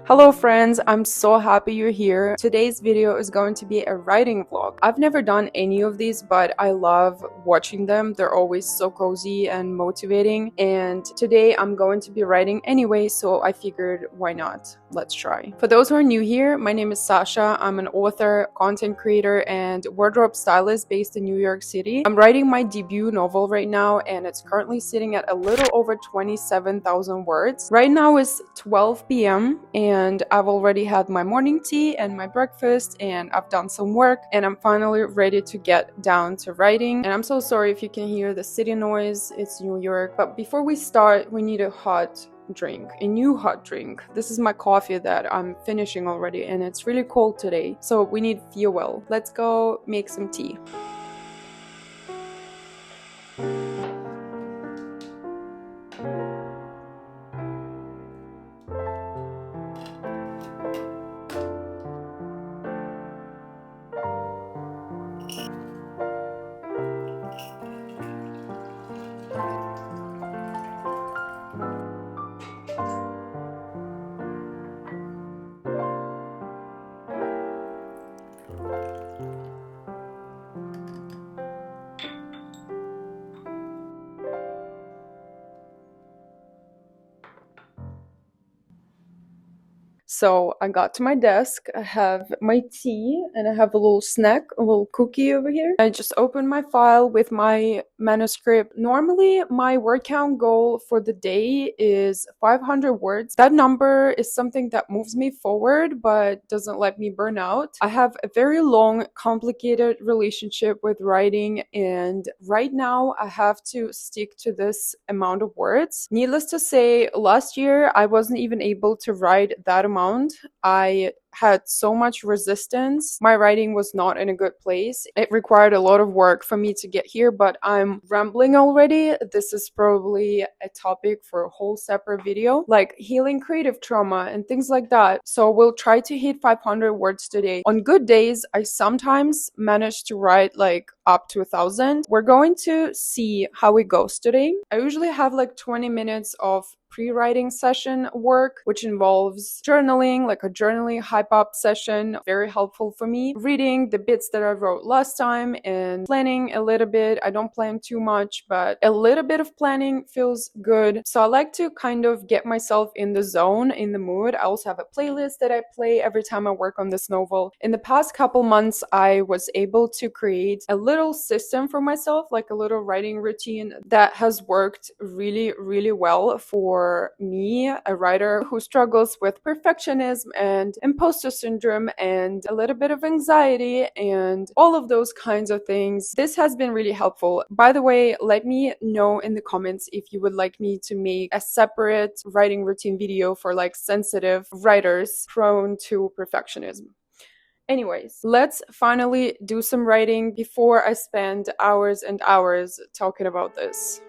Hello friends, I'm so happy you're here. Today's video is going to be a writing vlog. I've never done any of these, but I love watching them. They're always so cozy and motivating. And today I'm going to be writing anyway, so I figured why not? Let's try. For those who are new here, my name is Sasha. I'm an author, content creator, and wardrobe stylist based in New York City. I'm writing my debut novel right now, and it's currently sitting at a little over 27,000 words. Right now is 12 p.m. and I've already had my morning tea and my breakfast, and I've done some work, and I'm finally ready to get down to writing. And I'm so sorry if you can hear the city noise. It's New York. But before we start, we need a new hot drink. This is my coffee that I'm finishing already, and it's really cold today, so we need fuel. Let's go make some tea. So I got to my desk, I have my tea, and I have a little snack, a little cookie over here. I just opened my file with my manuscript. Normally, my word count goal for the day is 500 words. That number is something that moves me forward, but doesn't let me burn out. I have a very long, complicated relationship with writing, and right now I have to stick to this amount of words. Needless to say, last year I wasn't even able to write that amount. I had so much resistance. My writing was not in a good place. It required a lot of work for me to get here, but I'm rambling already. This is probably a topic for a whole separate video, like healing creative trauma and things like that. So we'll try to hit 500 words today. On good days, I sometimes manage to write like up to 1,000. We're going to see how it goes today. I usually have like 20 minutes of pre-writing session work, which involves journaling, like a journaling hype up session, very helpful for me. Reading the bits that I wrote last time and planning a little bit. I don't plan too much, but a little bit of planning feels good. So I like to kind of get myself in the zone, in the mood. I also have a playlist that I play every time I work on this novel. In the past couple months, I was able to create a little system for myself, like a little writing routine that has worked really, really well for me, a writer who struggles with perfectionism and imposter syndrome and a little bit of anxiety and all of those kinds of things. This has been really helpful. By the way, let me know in the comments if you would like me to make a separate writing routine video for like sensitive writers prone to perfectionism. Anyways, let's finally do some writing before I spend hours and hours talking about this.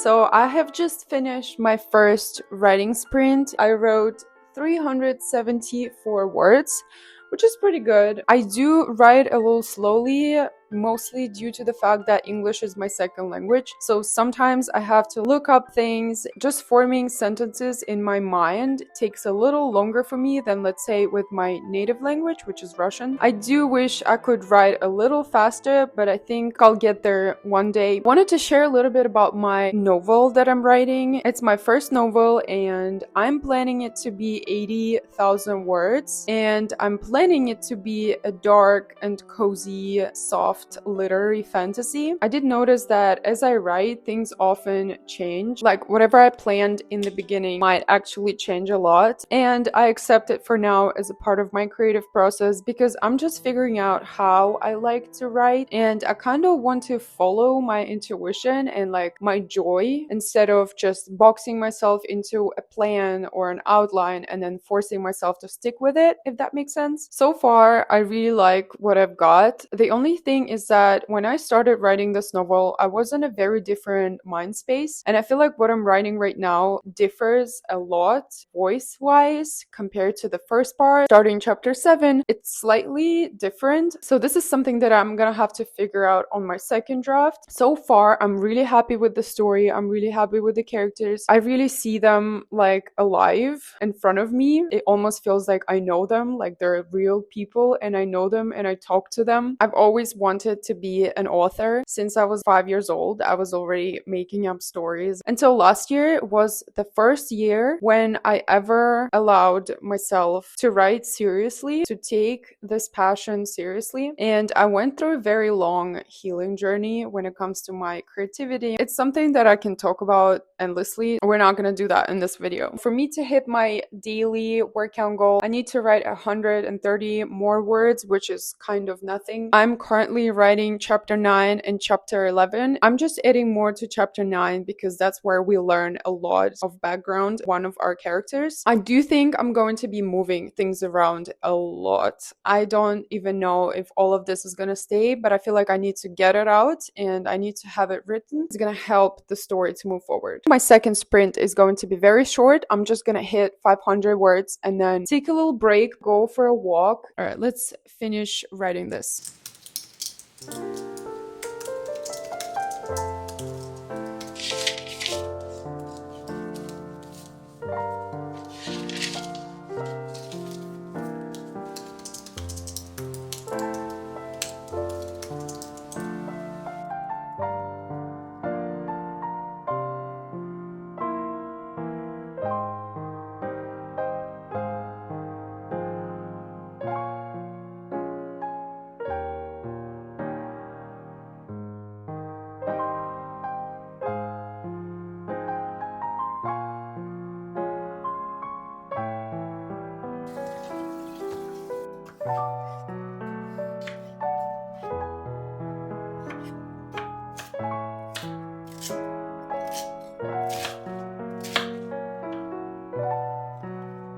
So I have just finished my first writing sprint. I wrote 374 words, which is pretty good. I do write a little slowly, mostly due to the fact that English is my second language. So sometimes I have to look up things. Just forming sentences in my mind takes a little longer for me than, let's say, with my native language, which is Russian. I do wish I could write a little faster, but I think I'll get there one day. Wanted to share a little bit about my novel that I'm writing. It's my first novel and I'm planning it to be 80,000 words, and I'm planning it to be a dark and cozy, soft literary fantasy. I did notice that as I write, things often change. Like whatever I planned in the beginning might actually change a lot, and I accept it for now as a part of my creative process because I'm just figuring out how I like to write, and I kind of want to follow my intuition and like my joy instead of just boxing myself into a plan or an outline and then forcing myself to stick with it, if that makes sense. So far, I really like what I've got. The only thing is that when I started writing this novel, I was in a very different mind space, and I feel like what I'm writing right now differs a lot voice-wise compared to the first part. Starting chapter 7, it's slightly different. So this is something that I'm gonna have to figure out on my second draft. So far, I'm really happy with the story. I'm really happy with the characters. I really see them like alive in front of me. It almost feels like I know them, like they're real people and I know them and I talk to them. I've always wanted to be an author. Since I was 5 years old, I was already making up stories. Until last year was the first year when I ever allowed myself to write seriously, to take this passion seriously. And I went through a very long healing journey when it comes to my creativity. It's something that I can talk about endlessly. We're not going to do that in this video. For me to hit my daily workout goal, I need to write 130 more words, which is kind of nothing. I'm currently writing chapter 9 and chapter 11. I'm just adding more to chapter 9 because that's where we learn a lot of background, one of our characters. I do think I'm going to be moving things around a lot. I don't even know if all of this is going to stay, but I feel like I need to get it out and I need to have it written. It's going to help the story to move forward. My second sprint is going to be very short. I'm just going to hit 500 words and then take a little break, go for a walk. All right, let's finish writing this.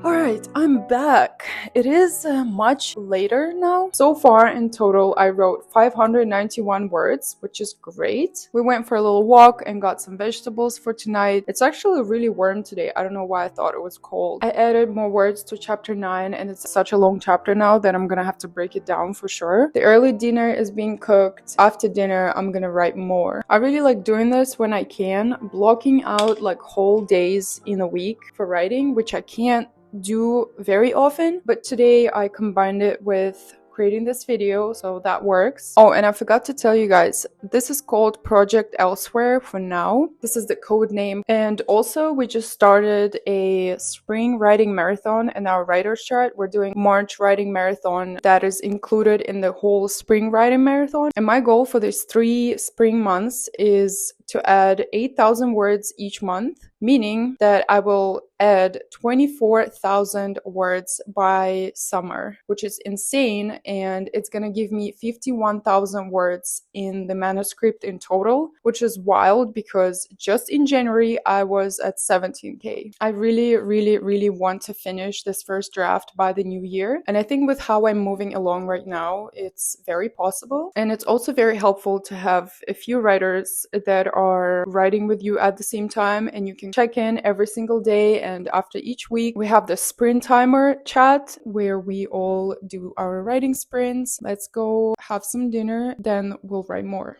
Alright, I'm back. It is much later now. So far in total, I wrote 591 words, which is great. We went for a little walk and got some vegetables for tonight. It's actually really warm today. I don't know why I thought it was cold. I added more words to chapter 9 and it's such a long chapter now that I'm gonna have to break it down for sure. The early dinner is being cooked. After dinner, I'm gonna write more. I really like doing this when I can, blocking out like whole days in a week for writing, which I can't do very often, but today I combined it with creating this video, so that works. Oh, and I forgot to tell you guys, this is called Project Elsewhere for now. This is the code name. And also we just started a spring writing marathon in our writer's chart. We're doing March writing marathon that is included in the whole spring writing marathon. And my goal for these 3 spring months is to add 8,000 words each month, meaning that I will add 24,000 words by summer, which is insane. And it's going to give me 51,000 words in the manuscript in total, which is wild because just in January, I was at 17K. I really, really, really want to finish this first draft by the new year. And I think with how I'm moving along right now, it's very possible. And it's also very helpful to have a few writers that are writing with you at the same time, and you can check in every single day. And after each week, we have the sprint timer chat where we all do our writing sprints. Let's go have some dinner, then we'll write more.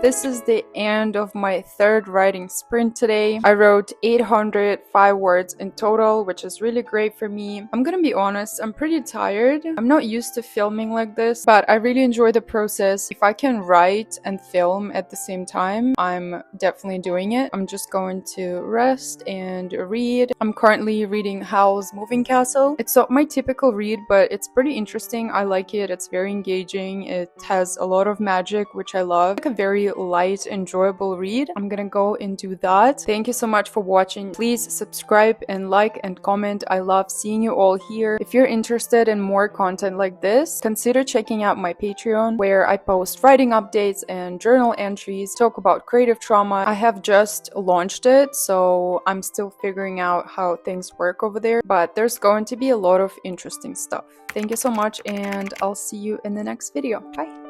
This is the end of my third writing sprint today. I wrote 805 words in total, which is really great for me. I'm gonna be honest, I'm pretty tired. I'm not used to filming like this, but I really enjoy the process. If I can write and film at the same time, I'm definitely doing it. I'm just going to rest and read. I'm currently reading Howl's Moving Castle. It's not my typical read, but it's pretty interesting. I like it. It's very engaging. It has a lot of magic, which I love. Like a very light, enjoyable read. I'm gonna go and do that. Thank you so much for watching. Please subscribe and like and comment. I love seeing you all here. If you're interested in more content like this, consider checking out my Patreon, where I post writing updates and journal entries, talk about creative trauma. I have just launched it, so I'm still figuring out how things work over there, but there's going to be a lot of interesting stuff. Thank you so much, and I'll see you in the next video. Bye!